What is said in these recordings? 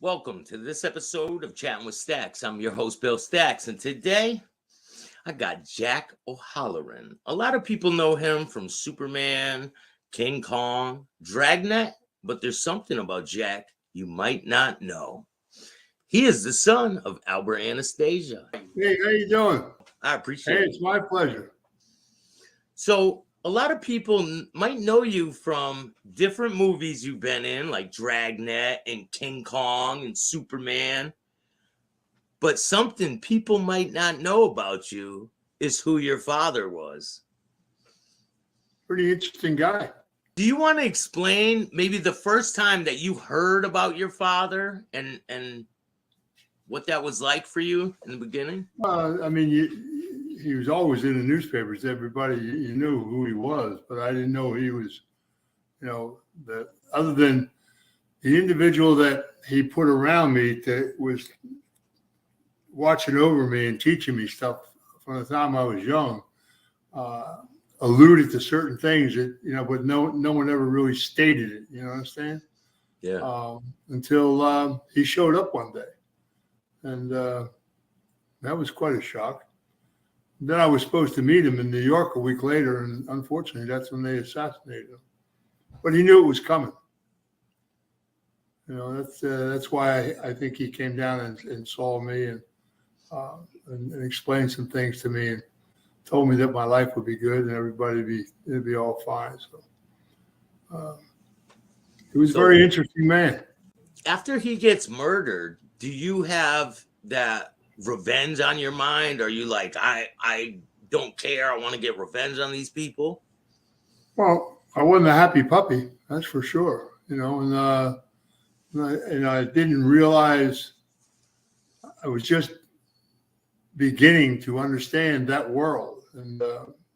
Welcome to this episode of Chatting with Staxx. I'm your host, Bill Staxx, and today I got Jack O'Halloran. A lot of people know him from Superman, King Kong, Dragnet, but there's something about Jack you might not know. He is the son of Albert Anastasia. Hey, how you doing? I Hey, appreciate it. it's my pleasure. So, a lot of people might know you from different movies you've been in, like Dragnet and King Kong and Superman. But something people might not know about you is who your father was. Pretty interesting guy. Do you want to explain maybe the first time that you heard about your father and what that was like for you in the beginning? He was always in the newspapers. Everybody, you knew who he was, but I didn't know he was, that other than the individual that he put around me that was watching over me and teaching me stuff from the time I was young. Alluded to certain things that, but no one ever really stated it. You know what I'm saying? Yeah. Until he showed up one day. And that was quite a shock. Then I was supposed to meet him in New York a week later, and unfortunately, that's when they assassinated him. But he knew it was coming. That's why I think he came down and saw me and explained some things to me and told me that my life would be good and it'd be all fine. So he was a very interesting man. After he gets murdered, do you have that revenge on your mind? Are you like, I don't care, I want to get revenge on these people? Well, I wasn't a happy puppy, that's for sure. And I didn't realize I was just beginning to understand that world. And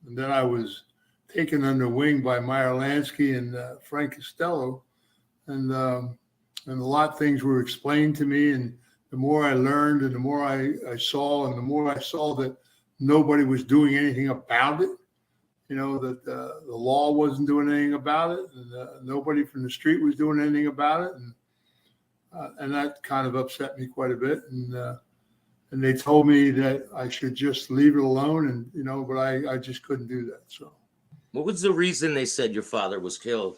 then I was taken under wing by Meyer Lansky and Frank Costello. And a lot of things were explained to me. And the more I learned and the more I saw, and the more I saw that nobody was doing anything about it, that the law wasn't doing anything about it, and nobody from the street was doing anything about it. And that kind of upset me quite a bit. And they told me that I should just leave it alone. But I just couldn't do that. So What was the reason they said your father was killed?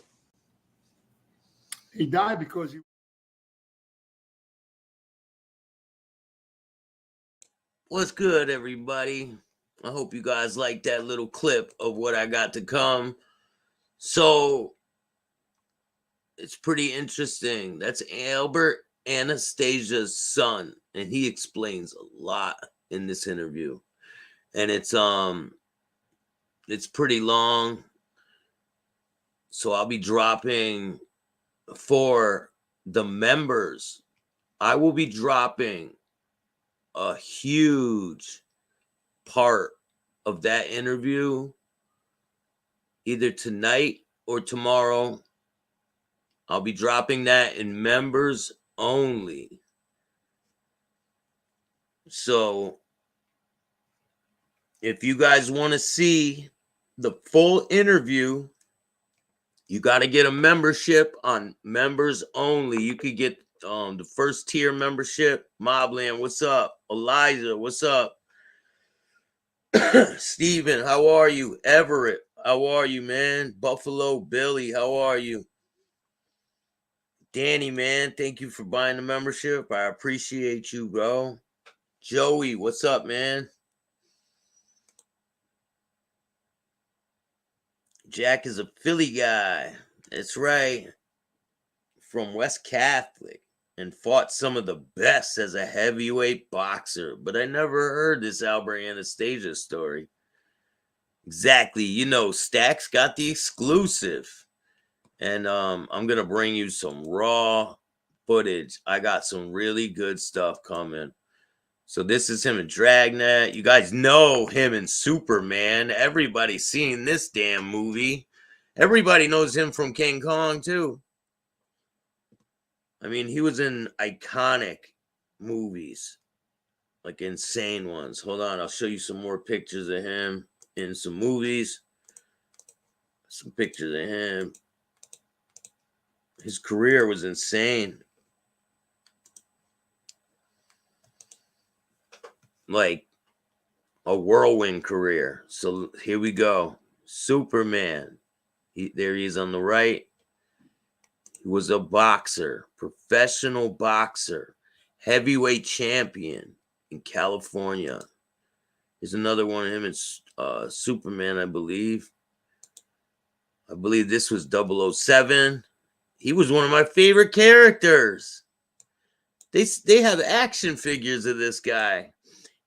he died because he. What's good, everybody? I hope you guys like that little clip of what I got to come. So it's pretty interesting. That's Albert Anastasia's son, and he explains a lot in this interview. And it's pretty long. So I'll be dropping for the members. I will be dropping a huge part of that interview either tonight or tomorrow. I'll be dropping that in members only. So if you guys want to see the full interview, you got to get a membership on members only. You could get the first tier membership. Mobland, what's up? Elijah, what's up? Steven, how are you? Everett, how are you, man? Buffalo Billy, how are you? Danny, man, thank you for buying the membership. I appreciate you, bro. Joey, what's up, man? Jack is a Philly guy. That's right. From West Catholic. And fought some of the best as a heavyweight boxer. But I never heard this Albert Anastasia story. Exactly. Staxx got the exclusive. And I'm going to bring you some raw footage. I got some really good stuff coming. So this is him in Dragnet. You guys know him in Superman. Everybody's seen this damn movie. Everybody knows him from King Kong, too. I mean, he was in iconic movies, like insane ones. Hold on, I'll show you some more pictures of him in some movies. Some pictures of him. His career was insane. like a whirlwind career. So here we go. Superman. There he is on the right. He was a boxer, professional boxer, heavyweight champion in California. There's another one of him in Superman, I believe. I believe this was 007. He was one of my favorite characters. They have action figures of this guy.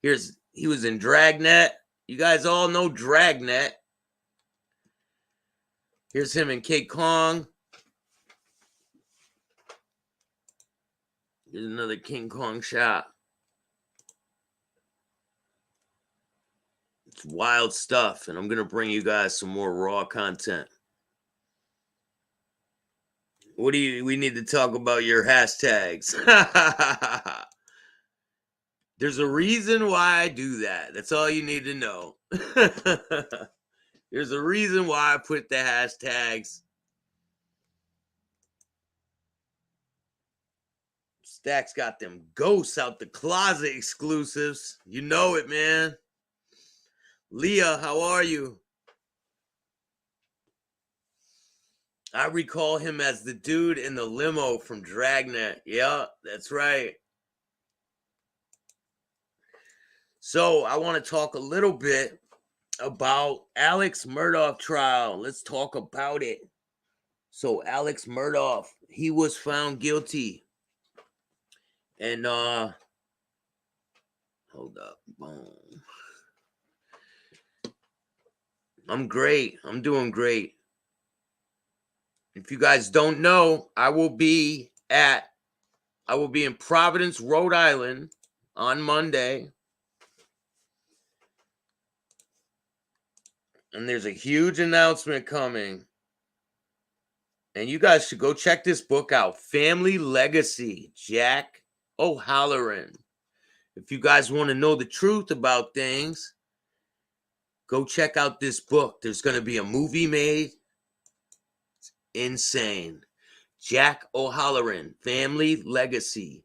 He was in Dragnet. You guys all know Dragnet. Here's him in King Kong. Here's another King Kong shot. It's wild stuff, and I'm going to bring you guys some more raw content. We need to talk about your hashtags. There's a reason why I do that. That's all you need to know. There's a reason why I put the hashtags. Staxx got them ghosts out the closet exclusives. You know it, man. Leah, how are you? I recall him as the dude in the limo from Dragnet. Yeah, that's right. So I want to talk a little bit about Alex Murdaugh trial. Let's talk about it. So Alex Murdaugh, he was found guilty. And hold up. Boom. I'm great. I'm doing great. If you guys don't know, I will be in Providence, Rhode Island on Monday. And there's a huge announcement coming. And you guys should go check this book out. Family Legacy, Jack O'Halloran. If you guys want to know the truth about things, go check out this book. There's going to be a movie made. It's insane. Jack O'Halloran, Family Legacy.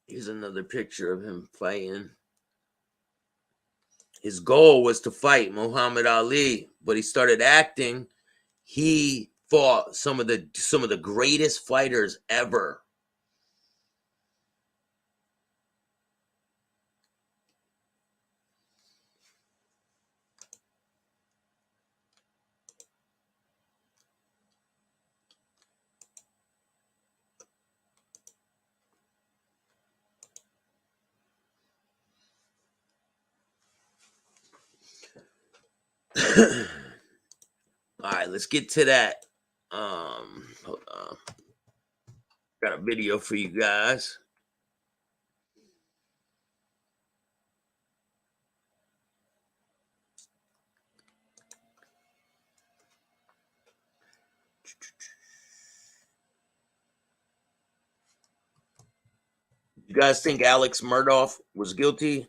Here's another picture of him fighting. His goal was to fight Muhammad Ali, but he started acting. He fought some of the greatest fighters ever. All right, let's get to that. Hold on. Got a video for you guys. You guys think Alex Murdaugh was guilty?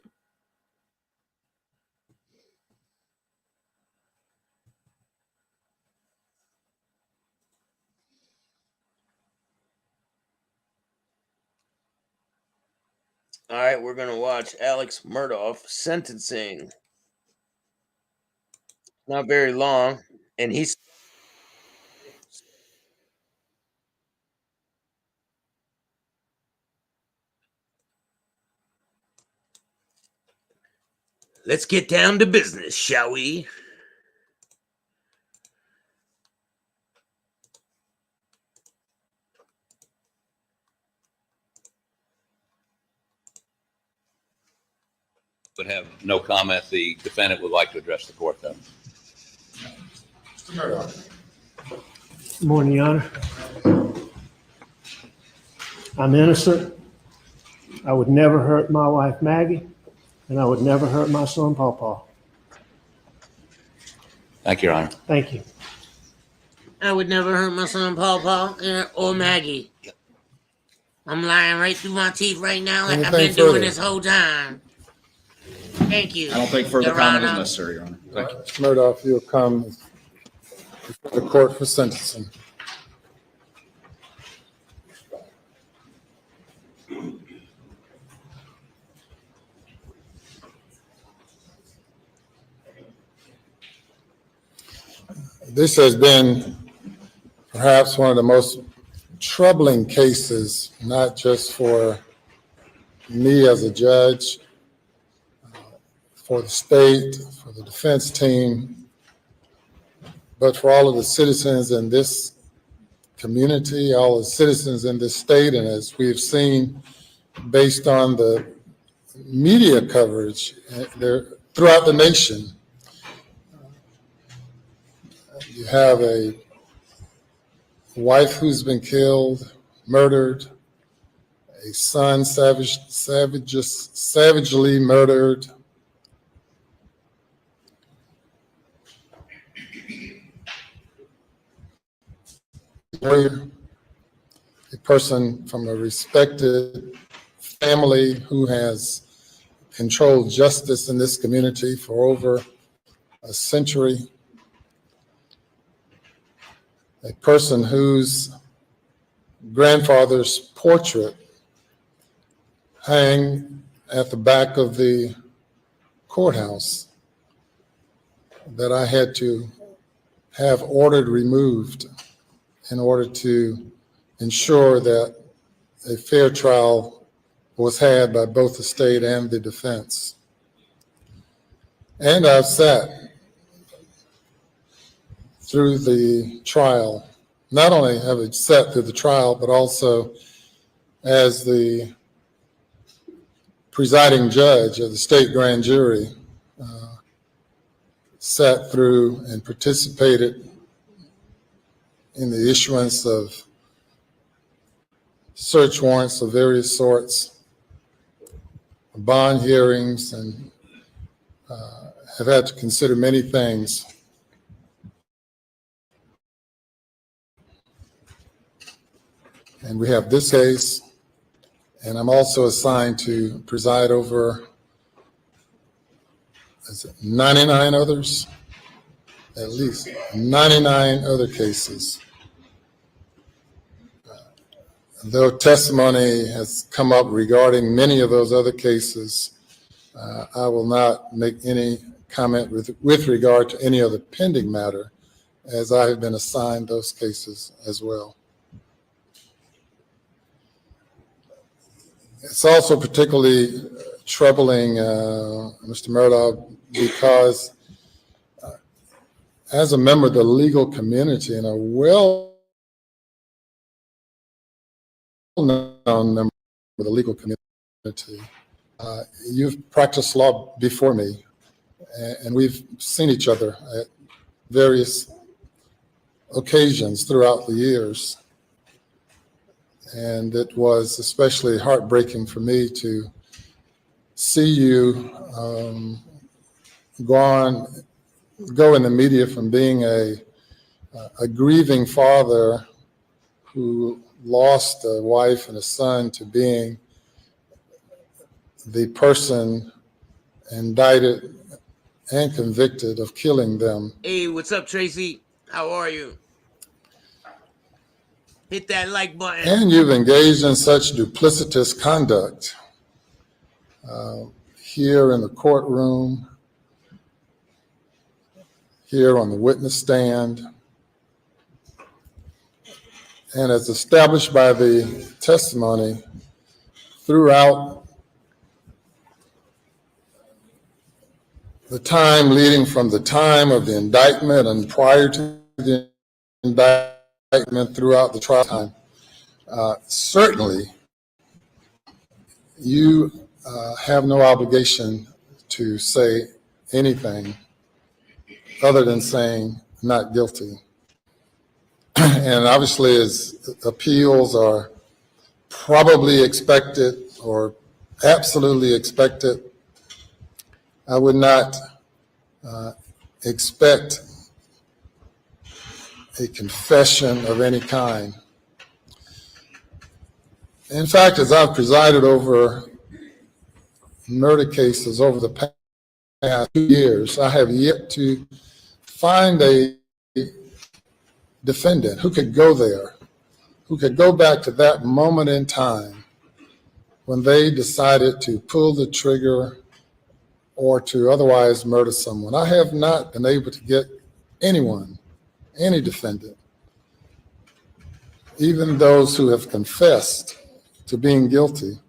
All right, we're going to watch Alex Murdaugh sentencing. Not very long. And he's... Let's get down to business, shall we? Would have no comment. The defendant would like to address the court, though. Good morning, Your Honor. I'm innocent. I would never hurt my wife, Maggie, and I would never hurt my son, Pawpaw. Thank you, Your Honor. Thank you. I would never hurt my son, Pawpaw, or Maggie. I'm lying right through my teeth right now like I've been doing this whole time. Thank you. I don't think further Your comment is Honor. necessary, Your Honor. Thank you. Mr. Murdaugh, you'll come before the court for sentencing. This has been perhaps one of the most troubling cases, not just for me as a judge, for the state, for the defense team, but for all of the citizens in this community, all the citizens in this state, and as we've seen based on the media coverage throughout the nation. You have a wife who's been killed, murdered, a son savagely murdered, a person from a respected family who has controlled justice in this community for over a century, a person whose grandfather's portrait hang at the back of the courthouse that I had to have ordered removed in order to ensure that a fair trial was had by both the state and the defense. And I've sat through the trial. Not only have I sat through the trial, but also as the presiding judge of the state grand jury, sat through and participated in the issuance of search warrants of various sorts, bond hearings, and have had to consider many things. And we have this case, and I'm also assigned to preside over 99 others, at least 99 other cases. Though testimony has come up regarding many of those other cases, I will not make any comment with regard to any other pending matter, as I have been assigned those cases as well. It's also particularly troubling, Mr. Murdoch, because as a member of the legal community and a well-known member of the legal community, you've practiced law before me, and we've seen each other at various occasions throughout the years. And it was especially heartbreaking for me to see you go in the media from being a grieving father who lost a wife and a son to being the person indicted and convicted of killing them. Hey, what's up, Tracy? How are you? Hit that like button. And you've engaged in such duplicitous conduct here in the courtroom, here on the witness stand, and as established by the testimony throughout the time leading from the time of the indictment and prior to the indictment throughout the trial time. Certainly, you have no obligation to say anything other than saying not guilty. And obviously, as appeals are probably expected or absolutely expected, I would not expect a confession of any kind. In fact, as I've presided over murder cases over the past 2 years, I have yet to find a defendant who could go there, who could go back to that moment in time when they decided to pull the trigger or to otherwise murder someone. I have not been able to get anyone any defendant, even those who have confessed to being guilty,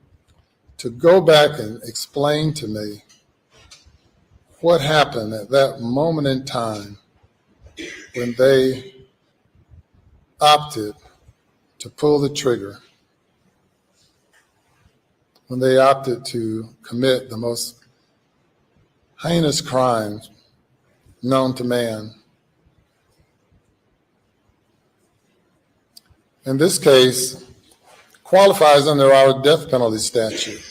to go back and explain to me what happened at that moment in time when they opted to pull the trigger, when they opted to commit the most heinous crimes known to man. In this case, qualifies under our death penalty statute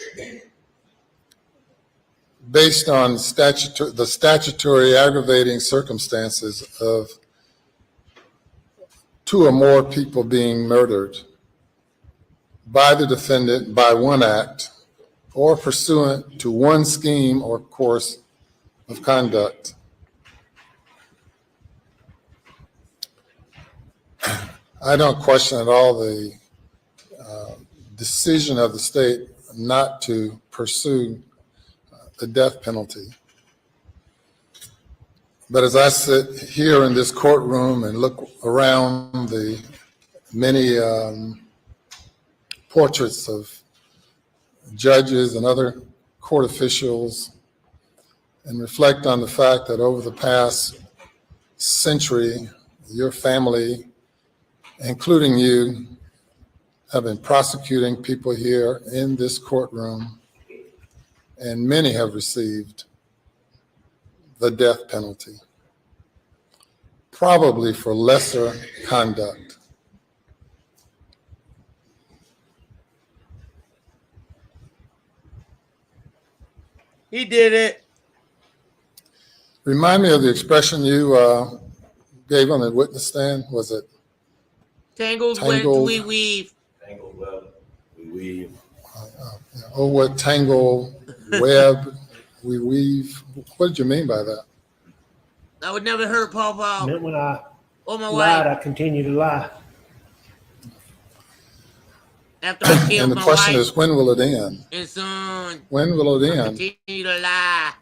based on the statutory aggravating circumstances of two or more people being murdered by the defendant by one act or pursuant to one scheme or course of conduct. I don't question at all the decision of the state not to pursue the death penalty. But as I sit here in this courtroom and look around the many portraits of judges and other court officials and reflect on the fact that over the past century, your family, including you, have been prosecuting people here in this courtroom, and many have received the death penalty, probably for lesser conduct. He did it. Remind me of the expression you gave on the witness stand. Was it Tangled Tangled. web we weave. Tangled web, we weave. oh, what tangle web we weave? What did you mean by that? I would never hurt Paw Paw Meant when I or my lied, wife I continue to lie. after I killed And the my question wife is, when will it end? and son. When will it end? Continue to lie.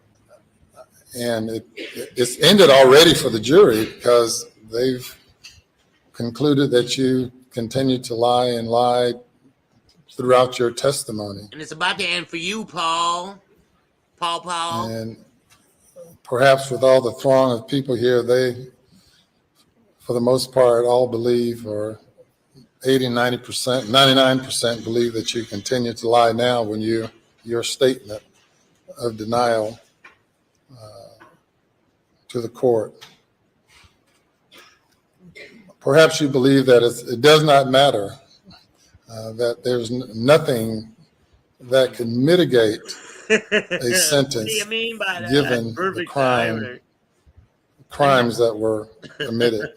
And it's ended already for the jury because they've concluded that you continued to lie and lied throughout your testimony. And it's about to end for you, Paul. Paul. And perhaps with all the throng of people here, they, for the most part, all believe, or 80, 90%, 99% believe that you continue to lie now when your statement of denial to the court. Perhaps you believe that it does not matter, that there's nothing that can mitigate a sentence What do you mean by that? given the Perfect crimes that were committed.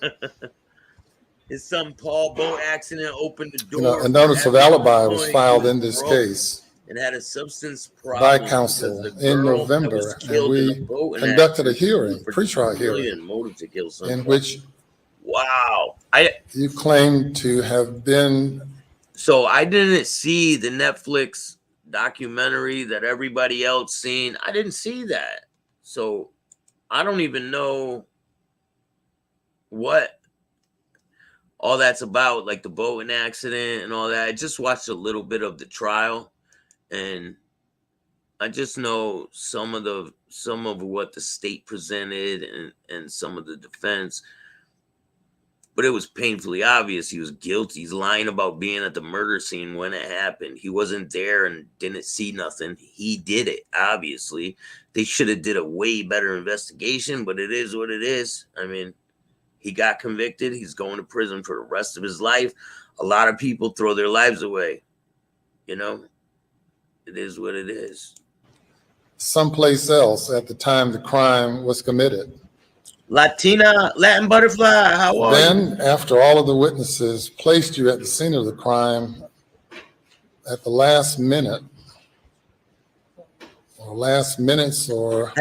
His son Paul boat accident opened the door. You know, a notice of alibi was filed in this case and had a substance by problem counsel because the in girl that November, was and killed in we the boat in conducted a accident hearing, for pretrial hearing, civilian motive to kill someone. in which Wow. you claim to have been. So I didn't see the Netflix documentary that everybody else seen. I didn't see that. So I don't even know what all that's about, like the boating accident and all that. I just watched a little bit of the trial, and I just know some of what the state presented and some of the defense. But it was painfully obvious he was guilty. He's lying about being at the murder scene when it happened. He wasn't there and didn't see nothing. He did it, obviously. They should have did a way better investigation, but it is what it is. I mean, he got convicted. He's going to prison for the rest of his life. A lot of people throw their lives away. You know, it is what it is. Someplace else at the time the crime was committed. Latin butterfly, how are you? Then, after all of the witnesses placed you at the scene of the crime, at the last minute, or last minutes, or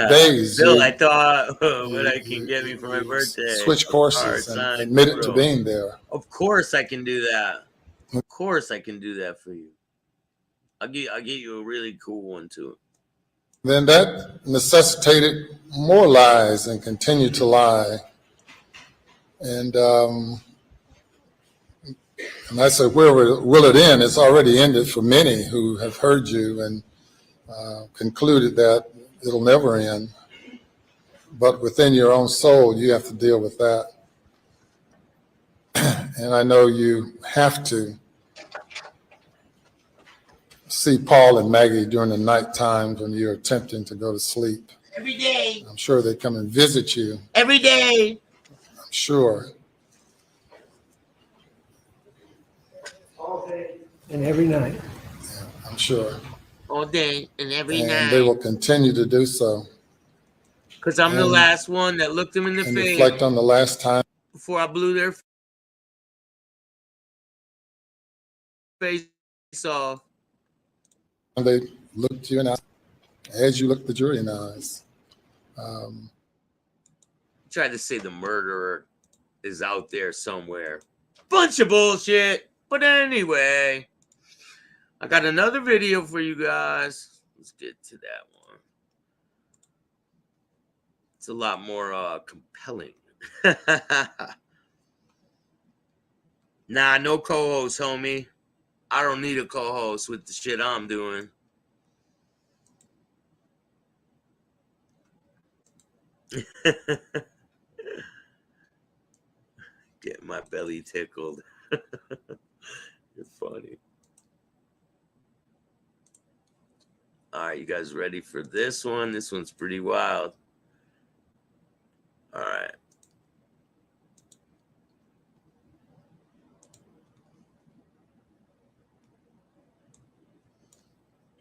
days, Bill, I thought what I can get me for my birthday. switch courses and admit it to being there. Of course I can do that. Of course I can do that for you. I'll get you a really cool one too. Then that necessitated more lies and continued to lie And I said, where will it end? It's already ended for many who have heard you and concluded that it'll never end. But within your own soul, you have to deal with that. And I know you have to see Paul and Maggie during the night times when you're attempting to go to sleep. Every day. I'm sure they come and visit you. Every day. I'm sure. All day and every night. I'm sure. All day and every And night. they will continue to do so. Because I'm the last one that looked them in the And face reflect on the last time before I blew their face off. they looked you in the eyes, as you looked the jury in the eyes. Tried to say the murderer is out there somewhere. Bunch of bullshit. But anyway, I got another video for you guys. Let's get to that one. It's a lot more compelling. Nah, no co-host, homie. I don't need a co-host with the shit I'm doing. Get my belly tickled. You're funny. All right, you guys ready for this one? This one's pretty wild. All right.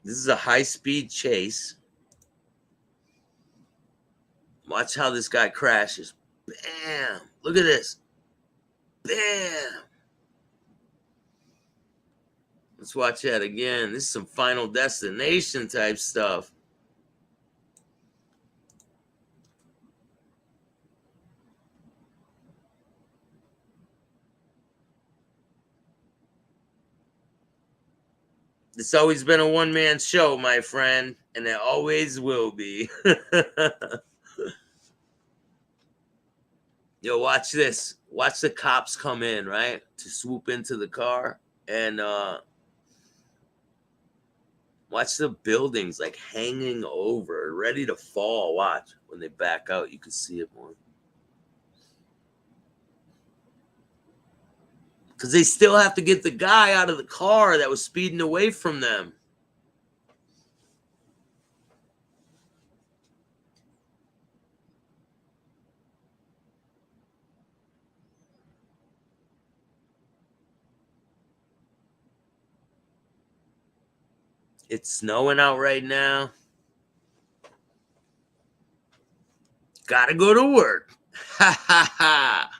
This is a high-speed chase. Watch how this guy crashes. Bam! Look at this. Bam! Let's watch that again. This is some Final Destination type stuff. It's always been a one-man show, my friend, and it always will be. Yo, watch this. Watch the cops come in, right? To swoop into the car. And watch the buildings like hanging over, ready to fall. Watch. When they back out, you can see it more. Because they still have to get the guy out of the car that was speeding away from them. It's snowing out right now. Gotta go to work. Ha ha ha.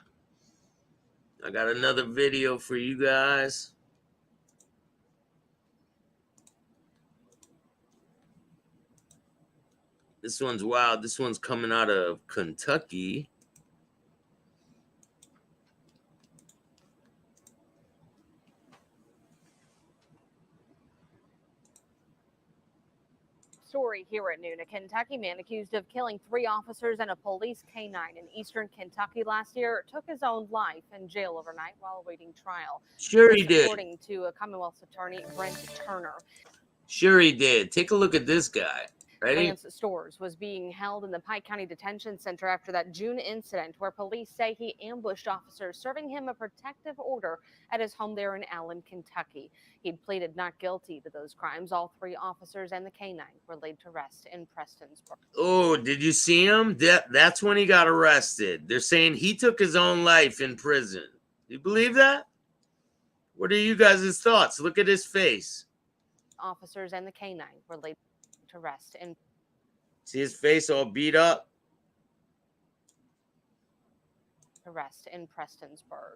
I got another video for you guys. This one's wild. This one's coming out of Kentucky. Story here at noon. A Kentucky man accused of killing 3 officers and a police canine in eastern Kentucky last year took his own life in jail overnight while awaiting trial. Sure he did. According to a Commonwealth's attorney, Brent Turner. Sure he did. Take a look at this guy. Ready? Lance Stores was being held in the Pike County Detention Center after that June incident where police say he ambushed officers serving him a protective order at his home there in Allen, Kentucky. He'd pleaded not guilty to those crimes. All 3 officers and the canine were laid to rest in Prestonsburg. Oh, did you see him? That's when he got arrested. They're saying he took his own life in prison. Do you believe that? What are you guys' thoughts? Look at his face. Officers and the canine were laid to rest in. See his face all beat up? To rest in Prestonsburg.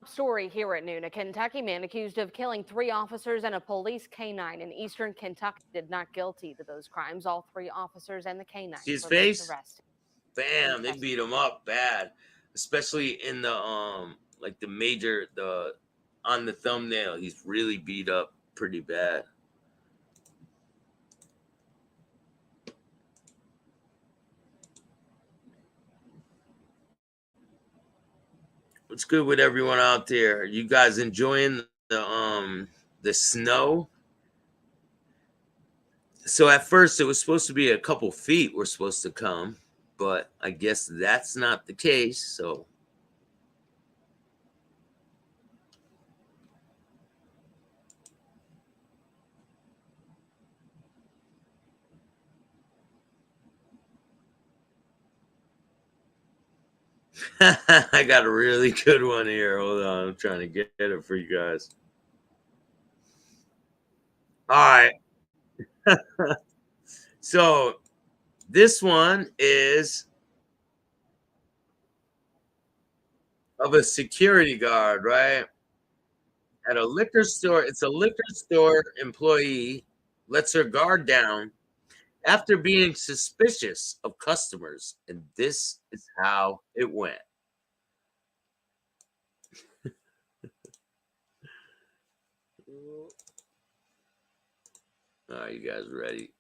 Story here at noon. A Kentucky man accused of killing 3 officers and a police canine in eastern Kentucky did not guilty to those crimes. All 3 officers and the canine See his were laid face? to rest. Bam, they beat him up bad. Especially in the like the major on the thumbnail, he's really beat up pretty bad. What's good with everyone out there? You guys enjoying the snow? So at first it was supposed to be a couple feet were supposed to come, but I guess that's not the case. So I got a really good one here. Hold on, I'm trying to get it for you guys. All right. So this one is of a security guard, right? At a liquor store. It's a liquor store employee lets her guard down after being suspicious of customers. And this is how it went. Are you guys ready?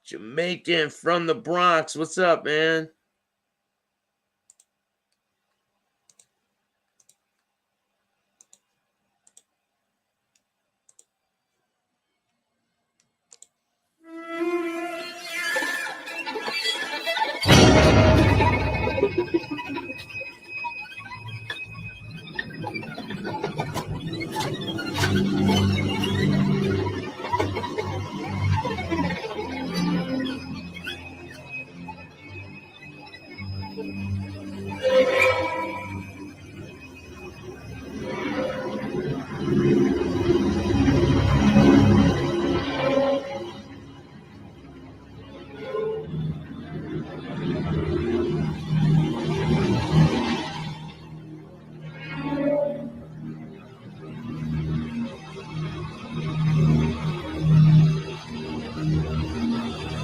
Jamaican from the Bronx. What's up, man?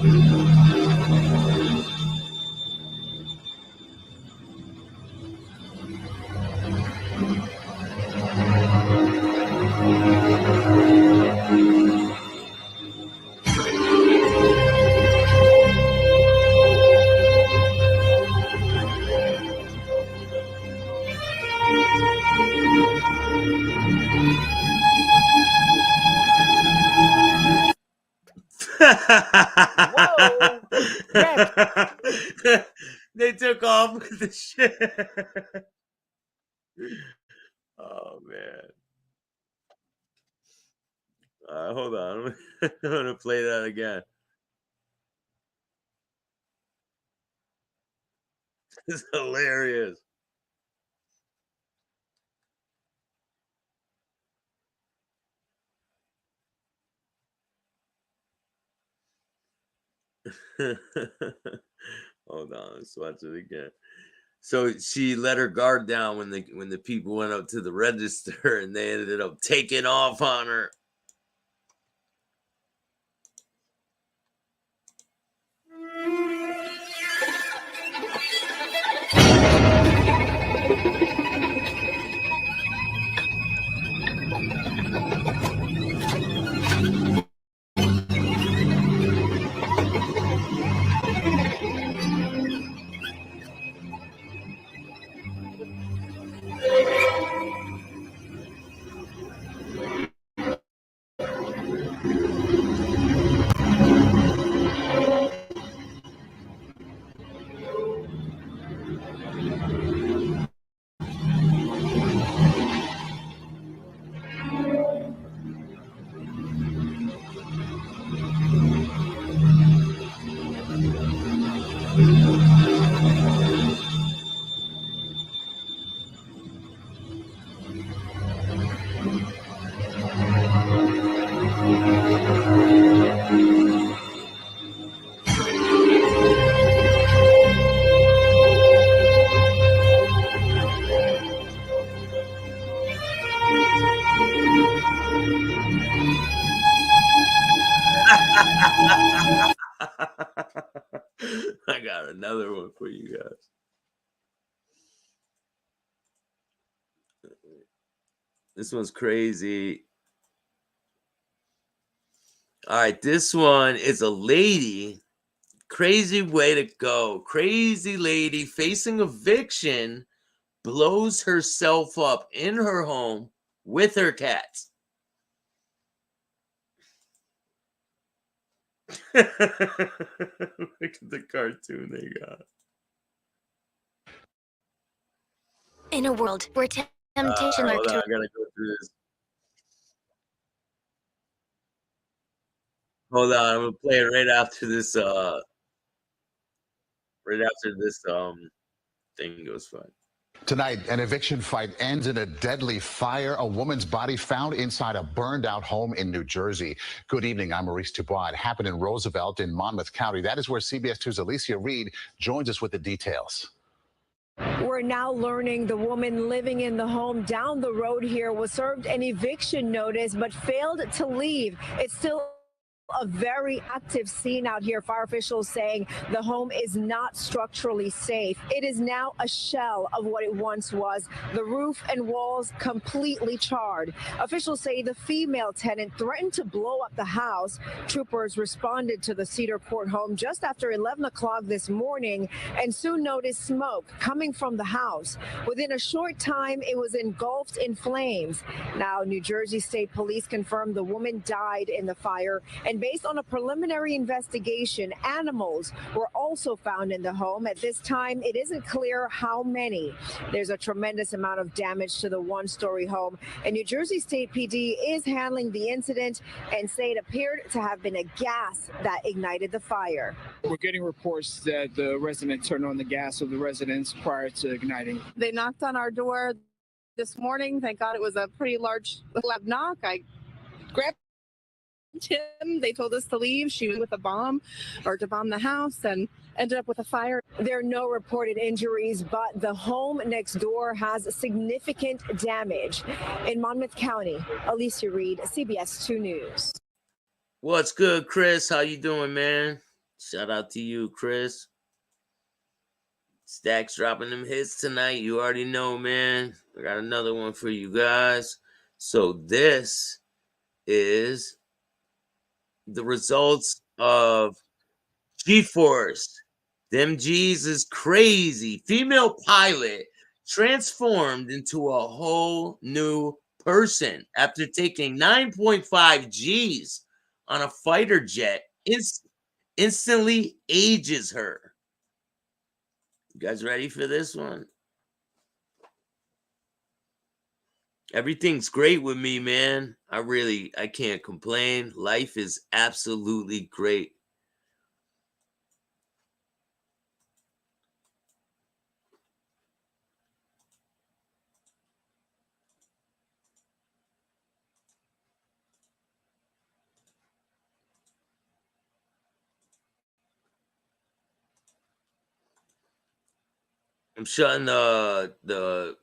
Whoa! They took off with the shit. Oh man. Hold on. I'm gonna play that again. It's hilarious. Hold on, let's watch it again. So she let her guard down when the people went up to the register and they ended up taking off on her. I got another one for you guys. This one's crazy. All right, this one is a lady Crazy way to go. Crazy lady facing eviction blows herself up in her home with her cats. Look at the cartoon they got. In a world where temptation Hold lurks on, I gotta go through this. Hold on, I'm gonna play it right after this. Right after this thing goes fine. Tonight, an eviction fight ends in a deadly fire. A woman's body found inside a burned out home in New Jersey. Good evening. I'm Maurice Dubois. It happened in Roosevelt in Monmouth County. That is where CBS 2's Alicia Reed joins us with the details. We're now learning the woman living in the home down the road here was served an eviction notice but failed to leave. It's still a very active scene out here. Fire officials saying the home is not structurally safe. It is now a shell of what it once was. The roof and walls completely charred. Officials say the female tenant threatened to blow up the house. Troopers responded to the Cedar Court home just after 11 o'clock this morning and soon noticed smoke coming from the house. Within a short time, it was engulfed in flames. Now, New Jersey State Police confirmed the woman died in the fire, and based on a preliminary investigation, animals were also found in the home. At this time, it isn't clear how many. There's a tremendous amount of damage to the one-story home, and New Jersey State PD is handling the incident and say it appeared to have been a gas that ignited the fire. We're getting reports that the resident turned on the gas of the residence prior to igniting. They knocked on our door this morning. Thank God it was a pretty large loud knock. I grabbed him. They told us to leave. She was with a bomb or to bomb the house and ended up with a fire. There are no reported injuries, but the home next door has significant damage. In Monmouth County, Alicia Reed, CBS 2 News. What's good, Chris? How you doing, man? Shout out to you, Chris. Staxx dropping them hits tonight. You already know, man. I got another one for you guys. So this is the results of G-Force. Them G's is crazy. Female pilot transformed into a whole new person after taking 9.5 G's on a fighter jet. Instantly ages her. You guys ready for this one? Everything's great with me, man. I can't complain. Life is absolutely great. I'm shutting the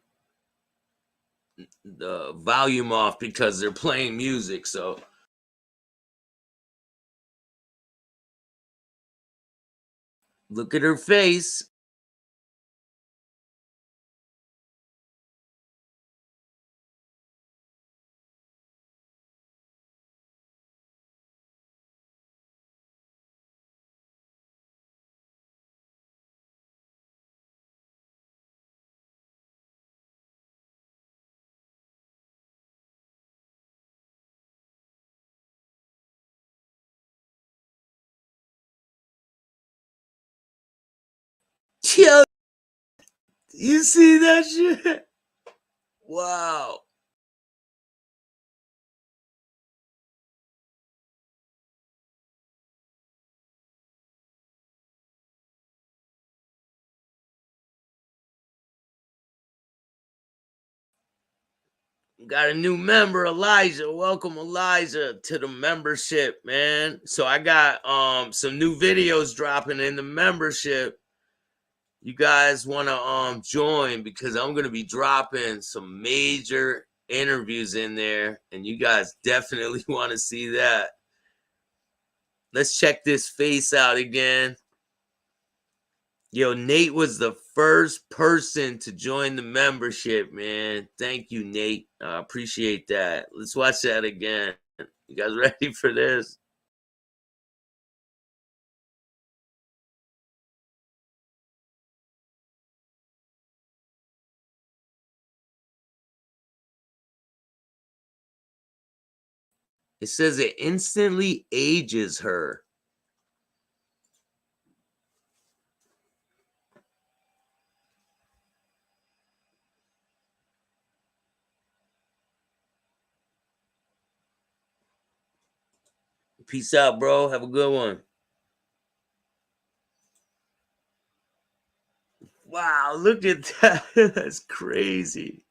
volume off because they're playing music, so look at her face. Yo, you see that shit? Wow. Got a new member, Elijah. Welcome, Elijah, to the membership, man. So I got some new videos dropping in the membership. You guys want to join because I'm going to be dropping some major interviews in there, and you guys definitely want to see that. Let's check this face out again. Yo, Nate was the first person to join the membership, man. Thank you, Nate. I appreciate that. Let's watch that again. You guys ready for this? It says it instantly ages her. Peace out, bro. Have a good one. Wow, look at that. That's crazy.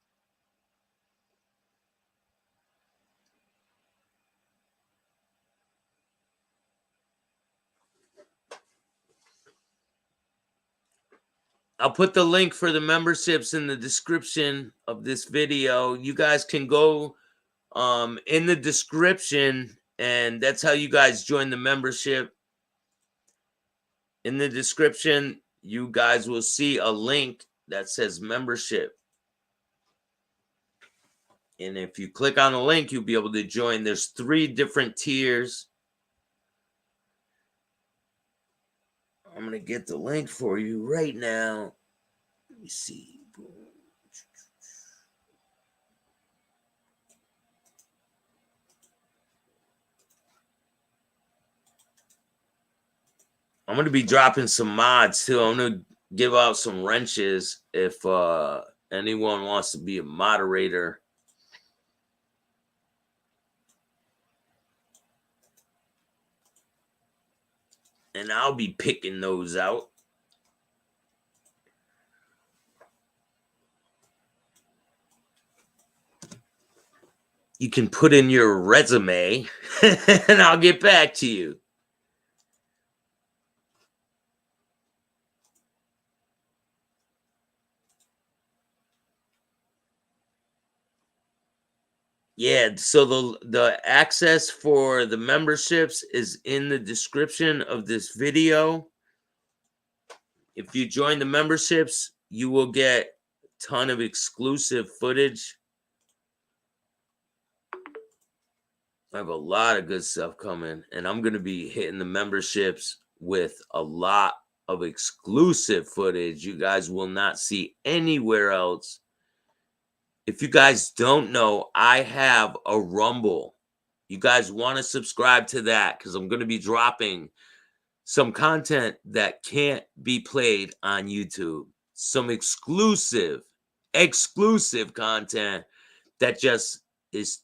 I'll put the link for the memberships in the description of this video. You guys can go in the description, and that's how you guys join the membership. In the description, you guys will see a link that says membership. And if you click on the link, you'll be able to join. There's 3 different tiers. I'm going to get the link for you right now. Let me see. I'm going to be dropping some mods too. I'm going to give out some wrenches if anyone wants to be a moderator. And I'll be picking those out. You can put in your resume and I'll get back to you. Yeah, so the access for the memberships is in the description of this video. If you join the memberships, you will get a ton of exclusive footage. I have a lot of good stuff coming, and I'm going to be hitting the memberships with a lot of exclusive footage you guys will not see anywhere else. If you guys don't know, I have a Rumble. You guys want to subscribe to that because I'm going to be dropping some content that can't be played on YouTube. Some exclusive content that just is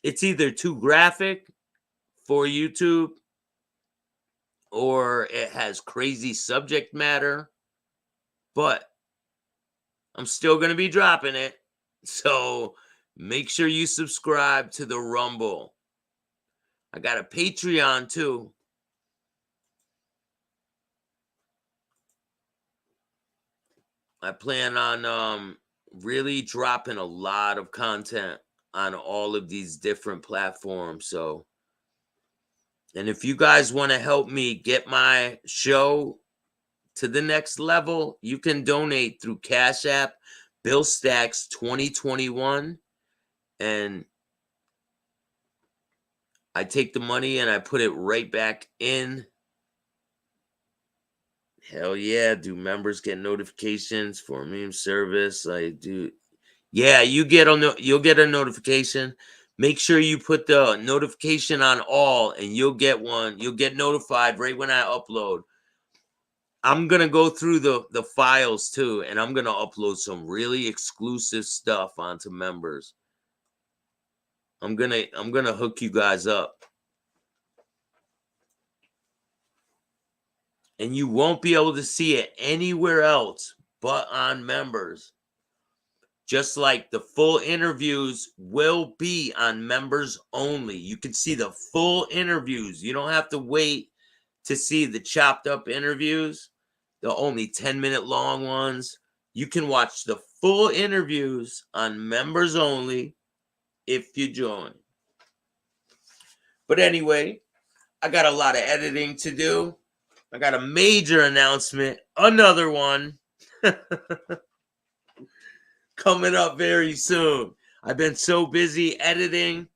it's either too graphic for YouTube or it has crazy subject matter, but I'm still going to be dropping it. So make sure you subscribe to the Rumble. I got a Patreon too. I plan on really dropping a lot of content on all of these different platforms. So, and if you guys want to help me get my show to the next level, you can donate through Cash App, Bill Staxx 2021, and I take the money and I put it right back in. Hell yeah, do members get notifications for meme service? I do. Yeah, you'll get a notification. Make sure you put the notification on all and you'll get one. You'll get notified right when I upload. I'm going to go through the files too, and I'm going to upload some really exclusive stuff onto members. I'm going to hook you guys up. And you won't be able to see it anywhere else but on members. Just like the full interviews will be on members only. You can see the full interviews. You don't have to wait to see the chopped up interviews, the only 10-minute long ones. You can watch the full interviews on members only if you join. But anyway, I got a lot of editing to do. I got a major announcement, another one. Coming up very soon. I've been so busy editing,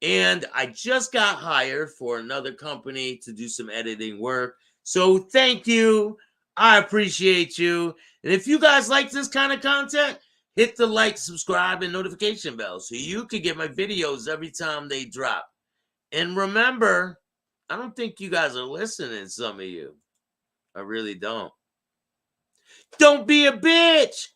and I just got hired for another company to do some editing work. So thank you. I appreciate you. And if you guys like this kind of content, Hit the like, subscribe, and notification bell so you can get my videos every time they drop. And remember, I don't think you guys are listening, some of you. I really don't. Don't be a bitch.